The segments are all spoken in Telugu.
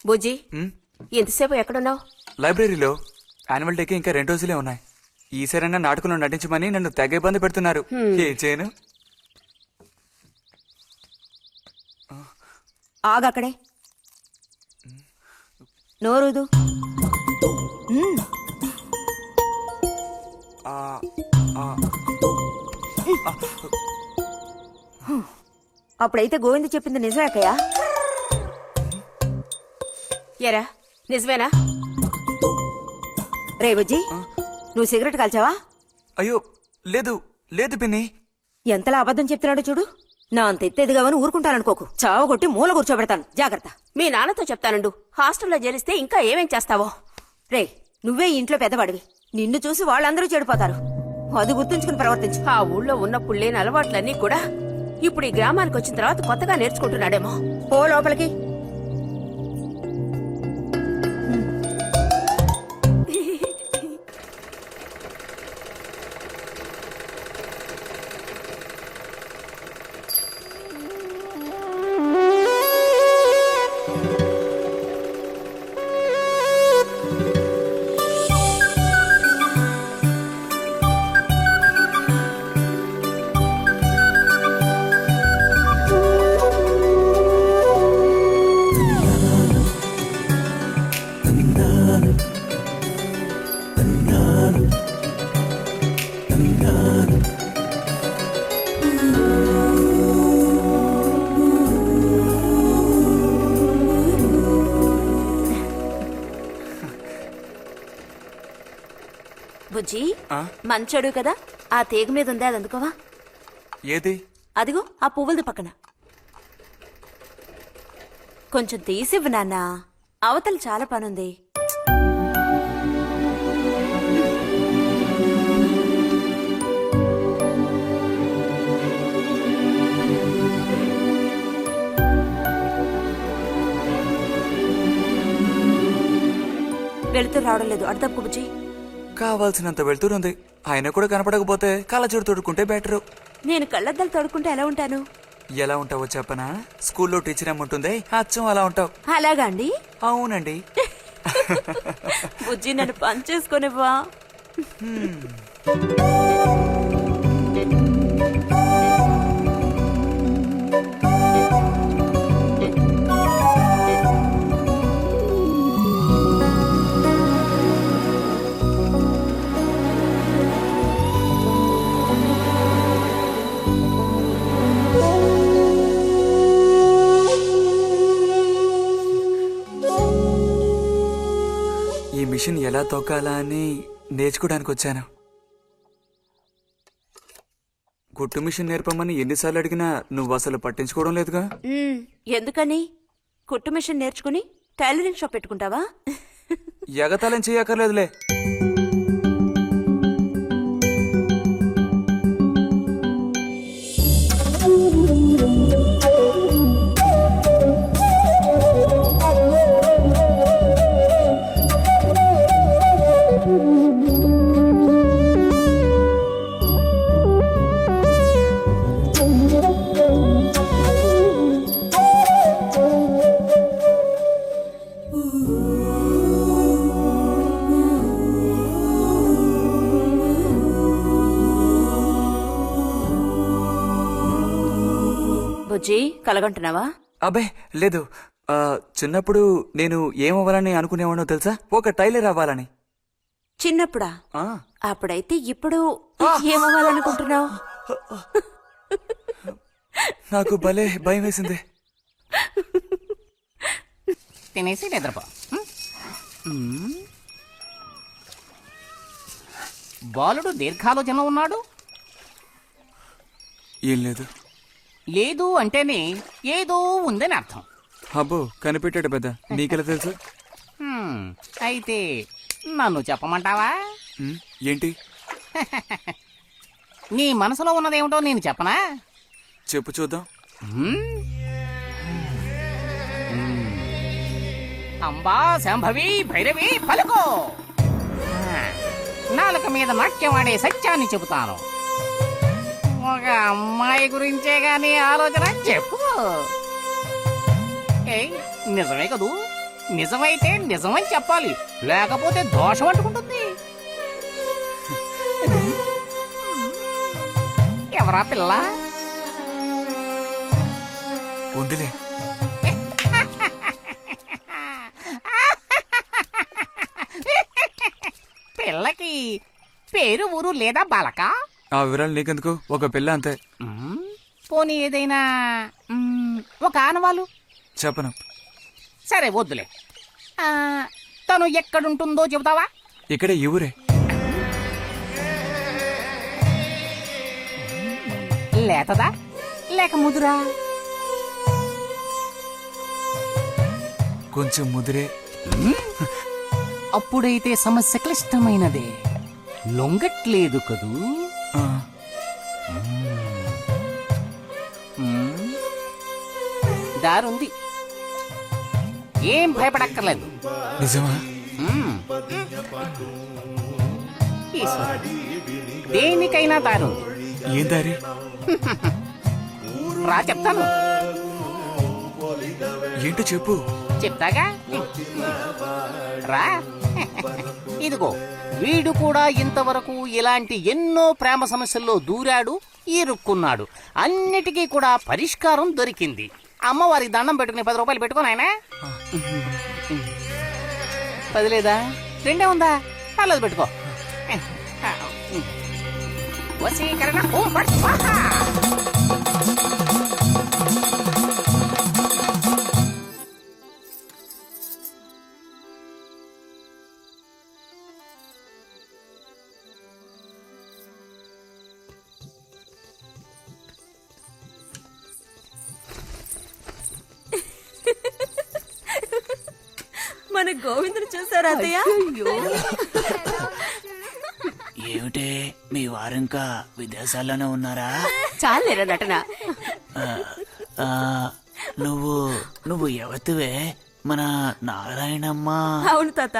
బుజ్జి, ఎంతసేపు ఎక్కడున్నావు? లైబ్రరీలో. యాన్యువల్ డేకి ఇంకా 2 రోజులే ఉన్నాయి. ఈసారైనా నాటకంలో నటించమని నన్ను తెగ ఇబ్బంది పెడుతున్నారు. ఏం చేయను? ఆగక్కడే, నోరుదు. అప్పుడైతే గోవింద చెప్పింది నిజమే అక్కయ్యా? ఎరా నిజమేనా? రే బుజ్జి, నువ్వు సిగరెట్ కాల్చావా? అయ్యో లేదు లేదు పిన్ని. ఎంతలా అబద్ధం చెప్తున్నాడో చూడు. నా అంత ఎత్తేదిగావని ఊరుకుంటాననుకోకు. చావగొట్టి మూల కూర్చోబెడతాను, జాగ్రత్త. మీ నాన్నతో చెప్తానుండు. హాస్టల్లో చేరిస్తే ఇంకా ఏమేం చేస్తావో. రే, నువ్వే ఇంట్లో పెద్దవాడివి. నిన్ను చూసి వాళ్ళందరూ చెడిపోతారు. అది గుర్తుంచుకుని ప్రవర్తించు. ఆ ఊళ్ళో ఉన్నప్పుడు లేని అలవాట్లన్నీ కూడా ఇప్పుడు ఈ గ్రామానికి వచ్చిన తర్వాత కొత్తగా నేర్చుకుంటున్నాడేమో. పో లోపలికి. బుజ్జి, మంచోడు కదా, ఆ తీగ మీద ఉంది, అది అందుకోవా? ఏది? అదిగో ఆ పువ్వులది పక్కన. కొంచెం తీసివ్వు నాన్న, అవతల చాలా పనుంది. వెళుతూ రావడం లేదు, అర్థం బుజ్జి. కావాల్సినంత వెళ్తురుంది. ఆయన కూడా కనపడకపోతే కళ్ళజోడు తొడుక్కుంటే బెటరు. నేను కళ్ళద్దాలు తొడుక్కుంటే ఎలా ఉంటాను? ఎలా ఉంటావో చెప్పనా? స్కూల్లో టీచర్ ఏముంటుంది, అచ్చం అలా ఉంటావు. అలాగా అండి? అవునండి. బుజ్జి, నన్ను పని చేసుకునివ్వా? ఈ మిషన్ ఎలా తొక్కాలా అని నేర్చుకోవడానికి వచ్చాను. కుట్టు మిషన్ నేర్పమని ఎన్నిసార్లు అడిగినా నువ్వు అసలు పట్టించుకోవడం లేదుగా. ఎందుకని? కుట్టు మిషన్ నేర్చుకుని టైలరింగ్ షాప్ పెట్టుకుంటావా? ఎగతాళం చేయక్కర్లేదులే. బుజ్జి, కలగంటున్నావా? అబ్బే లేదు. చిన్నప్పుడు నేను ఏమవ్వాలని అనుకునేవాడో తెలుసా? ఒక టైలర్ అవ్వాలని. చిన్నప్పుడా? అప్పుడైతే ఇప్పుడు ఏమవ్వాలనుకుంటున్నావు? నాకు భలే భయం వేసింది. తినేసి నిద్రపో. బాలుడు దీర్ఘాలోచన ఉన్నాడు. ఏం లేదు. లేదు అంటేనే ఏదో ఉందని అర్థం. అబ్బో, కనిపెట్టాడు పెద్ద. నీకెలా తెలుసు? అయితే నన్ను చెప్పమంటావా? ఏంటి? నీ మనసులో ఉన్నదేమిటో నేను చెప్పనా? చెప్పు చూద్దాం. అంబా శాంభవి భైరవి పలుకో. నాలుక మీద నాట్యమాడే సత్యాన్ని చెబుతాను. ఒక అమ్మాయి గురించే గాని ఆలోచన చెప్పు. నిజమే కదూ? నిజమైతే నిజమని చెప్పాలి, లేకపోతే దోషం అంటుకుంటుంది. ఎవరా పిల్ల? ఉందిలే. పిల్లకి పేరు ఊరు లేదా బాలక? ఆ వివరాలు నీకెందుకు, ఒక పిల్ల అంతే. పోనీ ఏదైనా ఒక ఆనవాలు? చెప్పను. సరే వద్దులే. తను ఎక్కడుంటుందో చెబుతావా? ఇక్కడే ఈ ఊరే. లేతదా లేక ముదురా? కొంచెం ముదిరే. అప్పుడైతే సమస్య క్లిష్టమైనదే. లొంగట్లేదు కదూ? ఆ, దారుంది, ఏం భయపడక్కర్లేదు. నిజమా? ఈశ్వరుడు, దేనికైనా దారుంది. ఏం దారి? రా చెప్తాను. ఏంటో చెప్పు. చెప్తాగా, రా. ఇదిగో, వీడు కూడా ఇంతవరకు ఇలాంటి ఎన్నో ప్రేమ సమస్యల్లో దూరాడు, ఇరుక్కున్నాడు. అన్నిటికీ కూడా పరిష్కారం దొరికింది. అమ్మవారికి దండం పెట్టుకుని 10 రూపాయలు పెట్టుకోను ఆయన. 10 లేదా? 2 ఉందా? పర్లేదు పెట్టుకో. వశీకరణ ఓం ఫట్ స్వాహా. మన గోవిందుని చూసారా అత్తయ్య? ఏమిటే మీ వారింకా విదేశాల్లోనే ఉన్నారా? చాలేరా నటన. ఆ, నువ్వు ఎవతివే? మన నారాయణమ్మ? అవును తాత.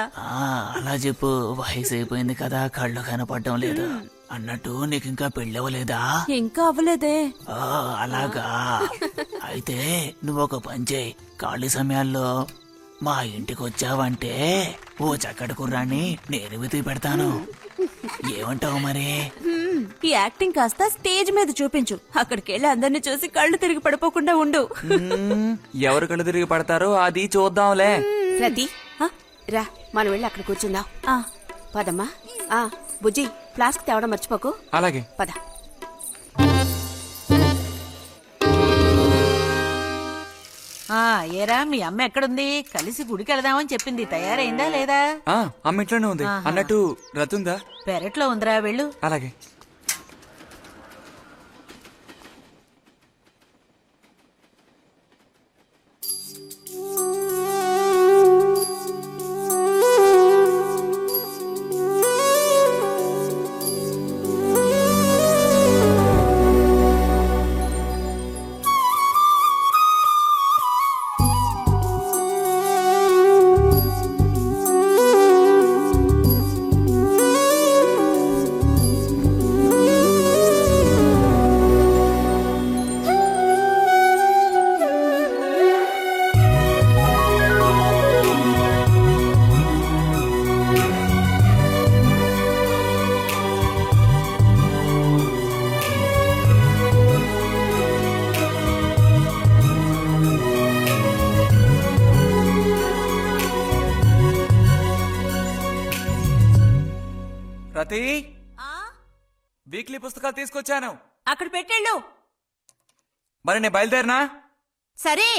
అలా చెప్పు. వయసు అయిపోయింది కదా, కళ్ళు కనపడడం లేదు. అన్నట్టు నీకింకా పెళ్ళవలేదా? ఇంకా అవ్వలేదే. అలాగా. అయితే నువ్వు ఒక పని చేయి. ఖాళీ సమయాల్లో మా ఇంటికి వచ్చావంటే ఓ చక్కటి కుర్రాన్ని నేను వెతికి పెడతాను. ఏమంటావు మరి? ఈ యాక్టింగ్ కాస్త స్టేజ్ మీద చూపించు. అక్కడికి వెళ్ళి అందరిని చూసి కళ్ళు తిరిగి పడిపోకుండా ఉండు. ఎవరు కళ్ళు తిరిగి పడతారో అది చూద్దాంలే. రతి, రా మనం వెళ్ళి అక్కడ కూర్చుందాం. పదమ్మా. బుజ్జి, ఫ్లాస్క్ తేవడం మర్చిపోకు. అలాగే. పద. ఏరా మీ అమ్మ ఎక్కడుంది? కలిసి గుడికి వెళదామని చెప్పింది, తయారైందా లేదా? అమ్మ ఇంట్లోనే ఉంది. అన్నట్టు రతుందా? పెరట్లో ఉందిరా, వెళ్ళు. అలాగే. రతి, వీక్లీ పుస్తకాలు తీసుకొచ్చాను. అక్కడ పెట్టేళ్ళు. మరి నేను బయలుదేరినా? సరే.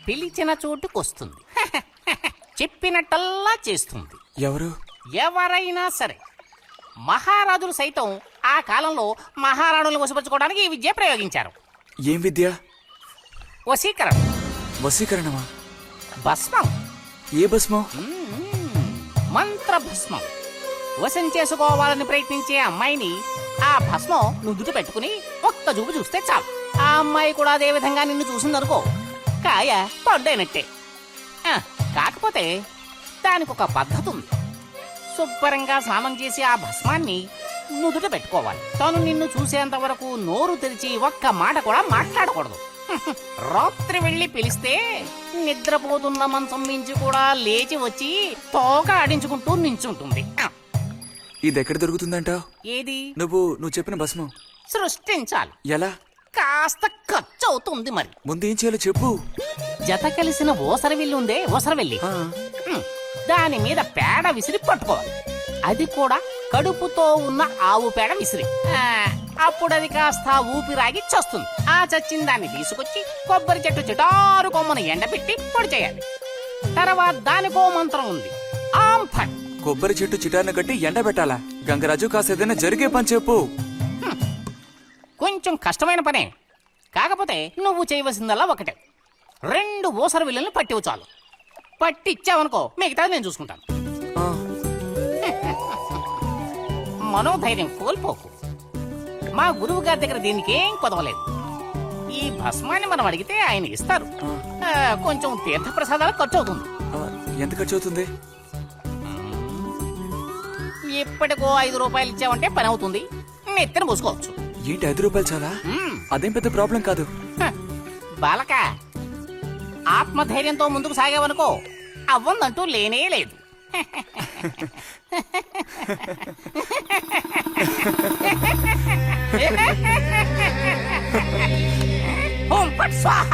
పిలిచిన చోటుకొస్తుంది, చెప్పినట్టల్లా చేస్తుంది. ఎవరు? ఎవరైనా సరే. మహారాజులు సైతం ఆ కాలంలో మహారాణులను వశపరచుకోవడానికి ఈ విద్య ప్రయోగించారు. ఏం విద్య? వశీకరణ. వశీకరణమా? భస్మం. ఏ భస్మం? మంత్ర భస్మం. వశం చేసుకోవాలని ప్రయత్నించే అమ్మాయిని ఆ భస్మం నుదుట పెట్టుకుని ఒక్క చూపు చూస్తే చాలు. ఆ అమ్మాయి కూడా అదే విధంగా నిన్ను చూసిందనుకో, కాయ పడ్డైనట్టే. కాకపోతే దానికి ఒక పద్ధతి ఉంది. శుభ్రంగా స్నానం చేసి ఆ భస్మాన్ని నుదుట పెట్టుకోవాలి. తను నిన్ను చూసేంత వరకు నోరు తెరిచి ఒక్క మాట కూడా మాట్లాడకూడదు. రాత్రి వెళ్ళి పిలిస్తే నిద్రపోతున్న మంచం మించి కూడా లేచి వచ్చి తోక ఆడించుకుంటూ నించుంటుంది. ఇది ఎక్కడ దొరుకుతుందంటావు? ఏది? నువ్వు చెప్పిన భస్మం సృష్టించాలి. ఎలా? కాస్త ఖర్చు అవుతుంది మరి. ముందు ఏం చేయాలో చెప్పు. జత కలిసిన ఓసరవెల్లి ఉందే, ఓసరవెల్లి, దాని మీద పేడ విసిరి పట్టుకోవాలి. అది కూడా కడుపుతో ఉన్న ఆవు పేడ విసిరి. అప్పుడు అది కాస్త ఊపిరాగి చస్తుంది. ఆ చచ్చిన దాన్ని తీసుకొచ్చి కొబ్బరి చెట్టు చిటారు కొమ్మను ఎండబెట్టి పొడి చేయాలి. తర్వాత దానికో మంత్రం ఉంది, ఆం ఫట్. కొబ్బరి చెట్టు చిటాన్ని కట్టి ఎండబెట్టాలా? గంగరాజు కాసేదైనా జరిగే పని చెప్పు. కొంచెం కష్టమైన పనే, కాకపోతే నువ్వు చేయవలసిందల్లా ఒకటే, 2 ఊసర విల్లుల్ని పట్టివు చాలు. పట్టిచ్చావనుకో మిగతాది నేను చూసుకుంటాను. మనోధైర్యం కోల్పోకు. మా గురువు గారి దగ్గర దీనికేం కొదవలేదు. ఈ భస్మాన్ని మనం అడిగితే ఆయన ఇస్తారు. కొంచెం తీర్థ ప్రసాదాలు ఖర్చు అవుతుంది. ఎంత ఖర్చు అవుతుంది? ఇప్పటికో 5 రూపాయలు ఇచ్చావంటే పని అవుతుంది. నెత్తిన పోసుకోవచ్చు. ఏంటి 5 రూపాయలు చాలా? అదేం పెద్ద ప్రాబ్లం కాదు. బాలక, ఆత్మధైర్యంతో ముందుకు సాగావనుకో అవ్వందంటూ లేనే లేదు. ఓం ఫట్ స్వాహ.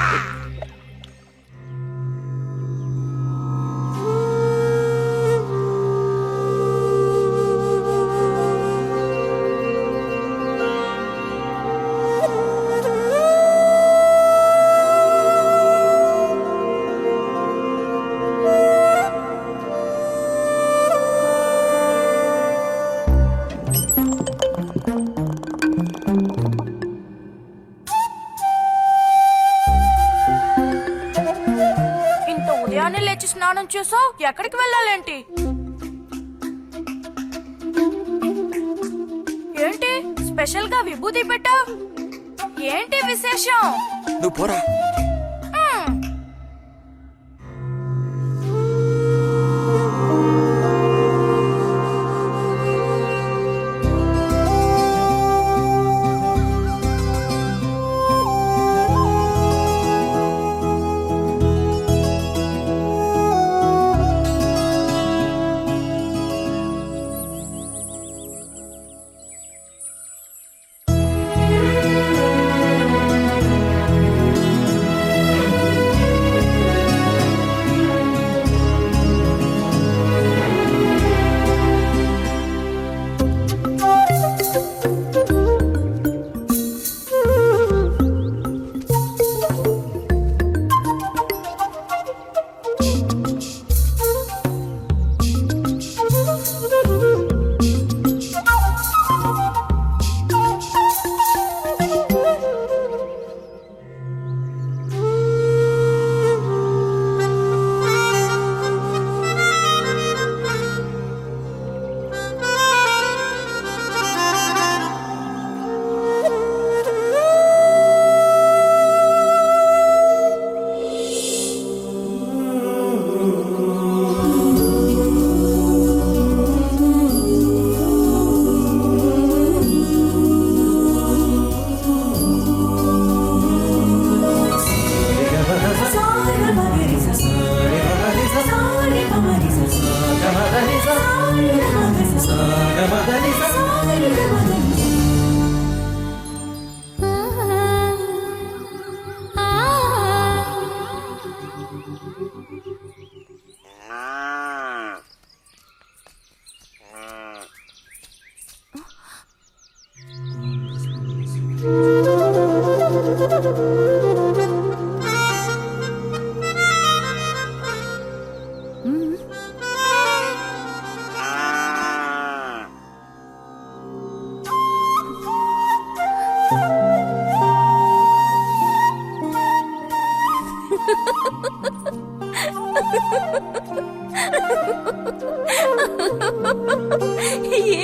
ఇంత ఉదయాన్నే లేచి స్నానం చేసావు, ఎక్కడికి వెళ్ళాలేంటి? ఏంటి స్పెషల్ గా విభూతి పెట్టావు? ఏంటి విశేషం? నువ్వు పోరా.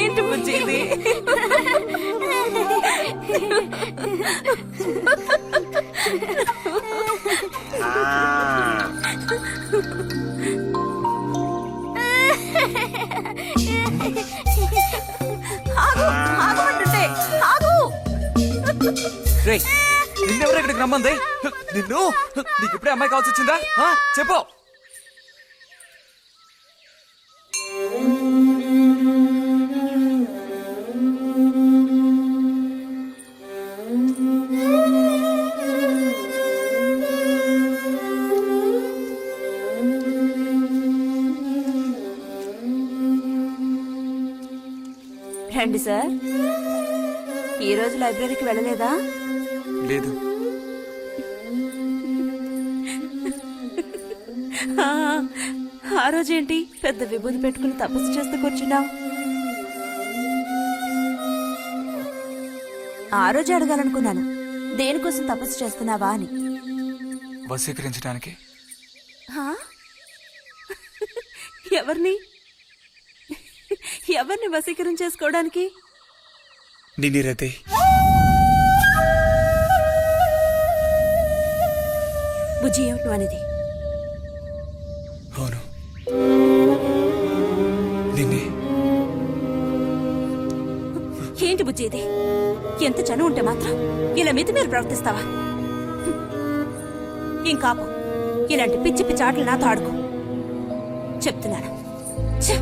ఏంటి బుజ్జి ఇది? ఆగమంటుంటే ఆగు. రేయ్ నిన్నెవరు ఇక్కడికి రమ్మంది నిన్ను నీకు ఇప్పుడే అమ్మాయి కావాల్సి వచ్చిందా చెప్పు రండి సార్. ఈ రోజు లైబ్రరీకి వెళ్ళలేదా? లేదు ఆ రోజేంటి పెద్ద విభూతి పెట్టుకుని తపస్సు చేస్తూ కూర్చున్నావు? ఆ రోజు అడగాలనుకున్నాను, దేనికోసం తపస్సు చేస్తున్నావా అని. వశీకరించడానికి. ఎవరిని ఎవరిని వశీకరణ చేసుకోవడానికి? నిన్ను రతే బుజ్జి ఏమిటి అనేది? అవును నిన్నే. ఏంటి బుజ్జి ఇది? ఎంత చనువు ఉంటే మాత్రం ఇలా మితిమీరి ప్రవర్తిస్తావా? ఇంకాపు ఇలాంటి పిచ్చి పిచ్చి ఆటలు నాతో ఆడుకో చెప్తున్నాను. ఛే!